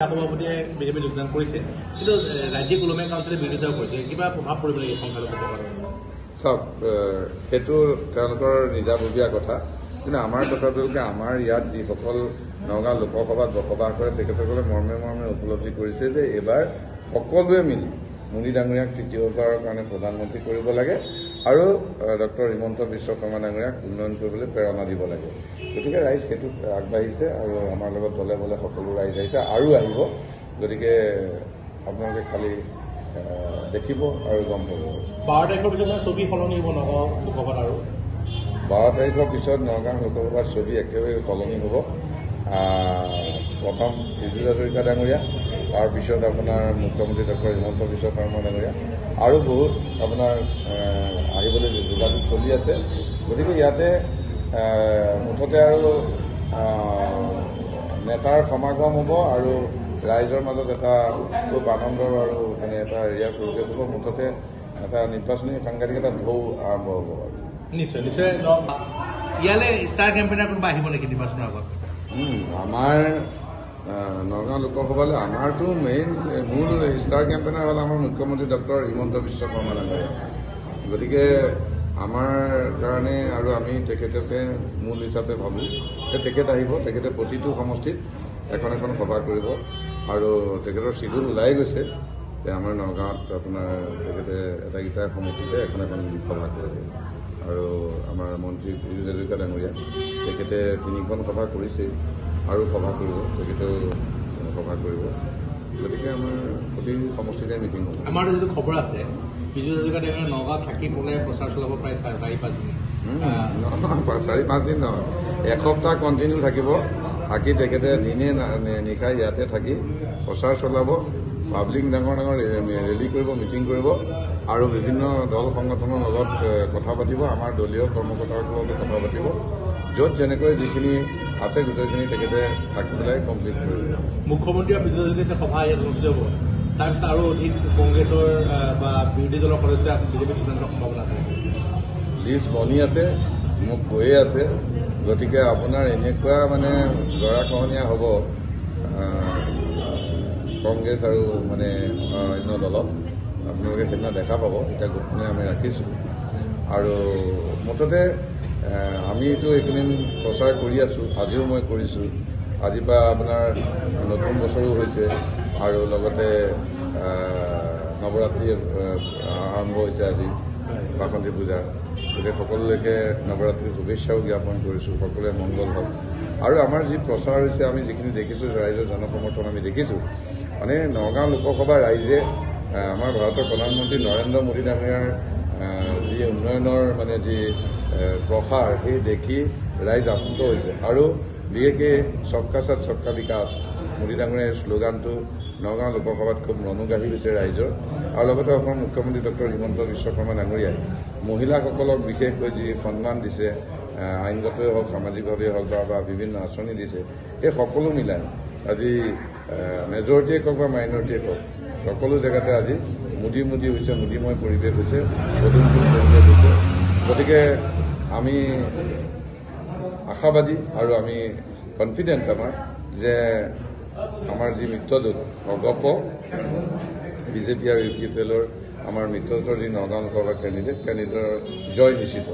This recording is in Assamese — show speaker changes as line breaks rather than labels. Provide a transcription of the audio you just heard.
সভাপতিয়ে বিজেপি যোগদান কৰিছে কিন্তু ৰাজ্যিক উলমীয়া কাউন্সিলে বিৰোধিতা কৰিছে কিবা প্ৰভাৱ পৰিব নেকি সংখ্যালঘুসকলৰ
চাওক সেইটো তেওঁলোকৰ নিজাববীয়া কথা কিন্তু আমাৰ কথাটো কি আমাৰ ইয়াত যিসকল নগাঁও লোকসভাত বসবাস কৰে তেখেতসকলে মৰ্মে মৰ্মে উপলব্ধি কৰিছে যে এইবাৰ সকলোৱে মিলি মুনি ডাঙৰীয়াক তৃতীয়বাৰৰ কাৰণে প্ৰধানমন্ত্ৰী কৰিব লাগে আৰু ডক্টৰ হিমন্ত বিশ্ব শৰ্মা ডাঙৰীয়াক উন্নয়ন কৰিবলৈ প্ৰেৰণা দিব লাগে গতিকে ৰাইজ সেইটোত আগবাঢ়িছে আৰু আমাৰ লগত দলে বলে সকলো ৰাইজ আহিছে আৰু আহিব গতিকে আপোনালোকে খালি দেখিব আৰু গম পাব
12 তাৰিখৰ পিছত ছবি সলনি হ'ব নগাঁও লোকসভাত আৰু
12 তাৰিখৰ পিছত নগাঁও লোকসভাৰ ছবি একেবাৰে সলনি হ'ব প্ৰথম বিজু হাজৰিকা ডাঙৰীয়া তাৰপিছত আপোনাৰ মুখ্যমন্ত্ৰী ডক্টৰ হিমন্ত বিশ্ব শৰ্মা ডাঙৰীয়া আৰু বহুত আপোনাৰ আহিবলৈ যোগাযোগ চলি আছে গতিকে ইয়াতে মুঠতে আৰু নেতাৰ সমাগম হ'ব আৰু ৰাইজৰ মাজত এটা খুব আনন্দৰ আৰু মানে এটা হেৰিয়াৰ পৰিৱেশ হ'ব মুঠতে এটা নিৰ্বাচনী সাংঘাতিক ঢৌ আৰম্ভ হ'ব আৰু
নিশ্চয় নিশ্চয় ইয়ালৈ ষ্টাৰ কেম্পেইনাৰ কোনোবা আহিব নেকি নিৰ্বাচনৰ আগত
আমাৰ নগাঁও লোকসভালৈ আমাৰতো মূল ষ্টাৰ কেম্পেইনাৰ হ'ল আমাৰ মুখ্যমন্ত্ৰী ডক্টৰ হিমন্ত বিশ্ব শৰ্মা ডাঙৰীয়া গতিকে আমাৰ কাৰণে আৰু আমি তেখেতকে মূল হিচাপে ভাবোঁ যে তেখেত আহিব তেখেতে প্ৰতিটো সমষ্টিত এখন এখন সভা কৰিব আৰু তেখেতৰ চিডুল ওলাই গৈছে যে আমাৰ নগাঁৱত আপোনাৰ তেখেতে এটাকেইটা সমষ্টিতে এখন এখন সভা কৰিব আৰু আমাৰ মন্ত্ৰী বিজু হাজৰিকা ডাঙৰীয়া তেখেতে 3খন সভা কৰিছে আৰু সভা কৰিব তেখেতেও সভা কৰিব গতিকে আমাৰ প্ৰতি সমষ্টিতে মিটিং হ'ব
আমাৰ যিটো খবৰ আছে বিজু হাজৰিকা ডাঙৰীয়া নগাঁৱত থাকি পেলাই প্ৰচাৰ চলাব প্ৰায় 4-5 দিন
4-5 দিন নহয় এসপ্তাহ কণ্টিনিউ থাকিব থাকি তেখেতে দিনে নিশাই ইয়াতে থাকি প্ৰচাৰ চলাব পাব্লিক ডাঙৰ ডাঙৰ ৰেলী কৰিব মিটিং কৰিব আৰু বিভিন্ন দল সংগঠনৰ লগত কথা পাতিব আমাৰ দলীয় কৰ্মকৰ্তাসকলৰ লগত কথা পাতিব য'ত যেনেকৈ যিখিনি আছে গোটেইখিনি তেখেতে থাকি পেলাই কমপ্লিট কৰিব
মুখ্যমন্ত্ৰী আৰু বিজু হাজৰিকা সভা ইয়াত অনুষ্ঠিত হ'ব তাৰপিছত আৰু অধিক কংগ্ৰেছৰ বা বিৰোধী দলৰ সদস্য বিজেপি যোগদানৰ সম্ভাৱনা আছে
লিষ্ট বনি আছে মোক কৈয়ে আছে গতিকে আপোনাৰ এনেকুৱা মানে গৰাখহনীয়া হ'ব কংগ্ৰেছ আৰু মানে অন্য দলত আপোনালোকে সেইদিনা দেখা পাব এতিয়া গোপনে আমি ৰাখিছোঁ আৰু মুঠতে আমিতো এইকেইদিন প্ৰচাৰ কৰি আছোঁ আজিও মই কৰিছোঁ আজিৰ পৰা আপোনাৰ নতুন বছৰো হৈছে আৰু লগতে নৱৰাত্ৰি আৰম্ভ হৈছে আজি বাসন্তী পূজা গতিকে সকলোলৈকে নৱৰাত্ৰিৰ শুভেচ্ছাও জ্ঞাপন কৰিছোঁ সকলোৱে মংগল হওক আৰু আমাৰ যি প্ৰচাৰ হৈছে আমি যিখিনি দেখিছোঁ ৰাইজৰ জনসমৰ্থন আমি দেখিছোঁ মানে নগাঁও লোকসভা ৰাইজে আমাৰ ভাৰতৰ প্ৰধানমন্ত্ৰী নৰেন্দ্ৰ মোদী ডাঙৰীয়াৰ যি উন্নয়নৰ মানে যি প্ৰসাৰ সেই দেখি ৰাইজ আপ্লুত হৈছে আৰু বিশেষকৈ সবকা সাথ সবকা বিকাশ মোদী ডাঙৰীয়াৰ শ্লোগানটো নগাঁও লোকসভাত খুব মনোগ্ৰাহী হৈছে ৰাইজৰ আৰু লগতে অসমৰ মুখ্যমন্ত্ৰী ডক্টৰ হিমন্ত বিশ্ব শৰ্মা ডাঙৰীয়াই মহিলাসকলক বিশেষকৈ যি সন্মান দিছে আইনগতই হওক সামাজিকভাৱে হওক বা বিভিন্ন আঁচনি দিছে এই সকলো মিলাই আজি মেজৰিটিয়ে কওক বা মাইনৰিটিয়ে কওক সকলো জেগাতে আজি মোদী হৈছে মোদীময় পৰিৱেশ হৈছে পদুমপুৰ পৰিৱেশ হৈছে গতিকে আমি আশাবাদী আৰু আমি কনফিডেণ্ট আমাৰ যে আমাৰ যি মিত্ৰজোঁট অগপ বিজেপি আৰু UPFLৰ আমাৰ মিত্ৰজোঁটৰ যি নগাঁও লোকসভা কেণ্ডিডেটৰ জয় নিশ্চিত